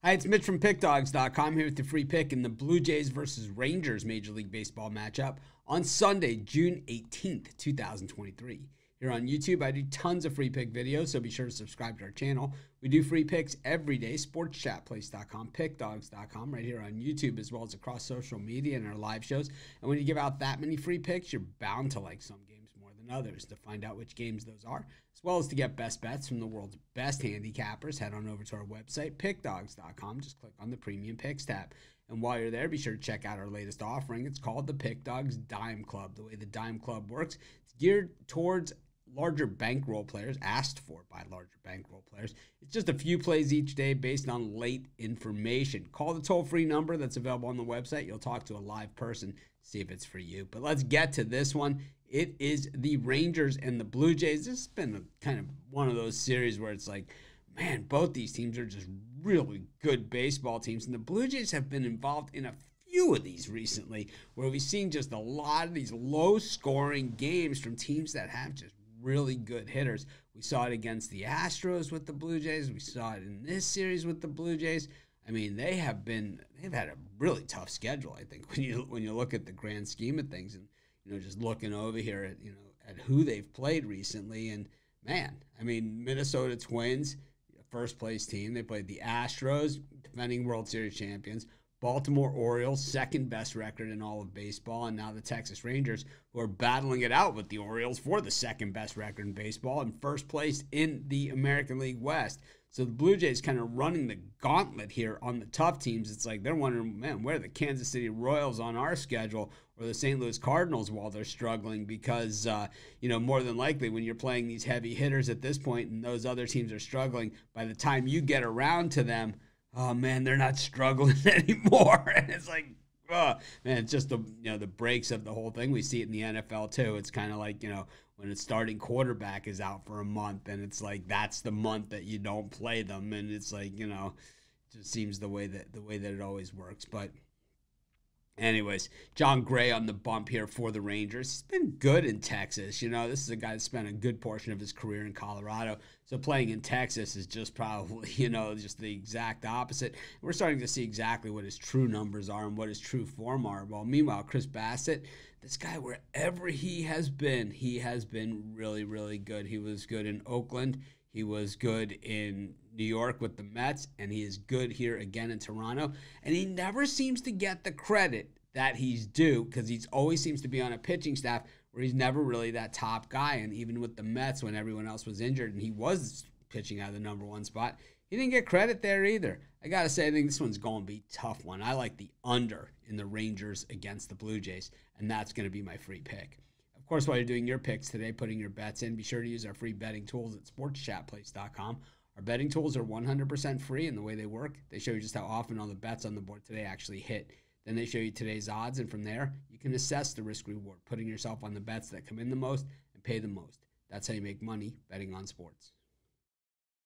Hi, it's Mitch from PickDogs.com here with the free pick in the Blue Jays versus Rangers Major League Baseball matchup on Sunday, June 18th, 2023. Here on YouTube, I do tons of free pick videos, so be sure to subscribe to our channel. We do free picks every day, sportschatplace.com, PickDogs.com, right here on YouTube, as well as across social media and our live shows. And when you give out that many free picks, you're bound to like some games more than others. To find out which games those are, as well as to get best bets from the world's best handicappers, head on over to our website, pickdogs.com. Just click on the Premium Picks tab. And while you're there, be sure to check out our latest offering. It's called the Pick Dogs Dime Club. The way the Dime Club works, it's geared towards larger bankroll players, asked for by larger bankroll players. It's just a few plays each day based on late information. Call the toll-free number that's available on the website. You'll talk to a live person, see if it's for you. But let's get to this one. It is the Rangers and the Blue Jays. This has been kind of one of those series where it's like, man, both these teams are just really good baseball teams. And the Blue Jays have been involved in a few of these recently where we've seen just a lot of these low-scoring games from teams that have just really good hitters. We saw it against the Astros with the Blue Jays. We saw it in this series with the Blue Jays. I mean, they've had a really tough schedule, I think, when you look at the grand scheme of things, and just looking over here at at who they've played recently. And man, I mean, Minnesota Twins, first place team. They played the Astros, defending World Series champions. Baltimore Orioles, second best record in all of baseball, and now the Texas Rangers, who are battling it out with the Orioles for the second best record in baseball and first place in the American League West. So the Blue Jays kind of running the gauntlet here on the tough teams. It's like they're wondering, man, where are the Kansas City Royals on our schedule, or the St. Louis Cardinals while they're struggling? Because, more than likely when you're playing these heavy hitters at this point and those other teams are struggling, by the time you get around to them, oh man, they're not struggling anymore. And it's like, oh man, it's just the breaks of the whole thing. We see it in the NFL too. It's kind of like, when a starting quarterback is out for a month, and it's like that's the month that you don't play them, and it's like, it just seems the way that it always works. But anyways, John Gray on the bump here for the Rangers. He's been good in Texas. This is a guy that spent a good portion of his career in Colorado. So playing in Texas is just probably, just the exact opposite. We're starting to see exactly what his true numbers are and what his true form are. Well, meanwhile, Chris Bassitt, this guy, wherever he has been really, really good. He was good in Oakland. He was good in New York with the Mets, and he is good here again in Toronto. And he never seems to get the credit that he's due, because he always seems to be on a pitching staff where he's never really that top guy. And even with the Mets, when everyone else was injured and he was pitching out of the number one spot, he didn't get credit there either. I got to say, I think this one's going to be a tough one. I like the under in the Rangers against the Blue Jays, and that's going to be my free pick. Of course, while you're doing your picks today, putting your bets in, be sure to use our free betting tools at sportschatplace.com. Our betting tools are 100% free, and the way they work, they show you just how often all the bets on the board today actually hit. Then they show you today's odds, and from there, you can assess the risk-reward, putting yourself on the bets that come in the most and pay the most. That's how you make money betting on sports.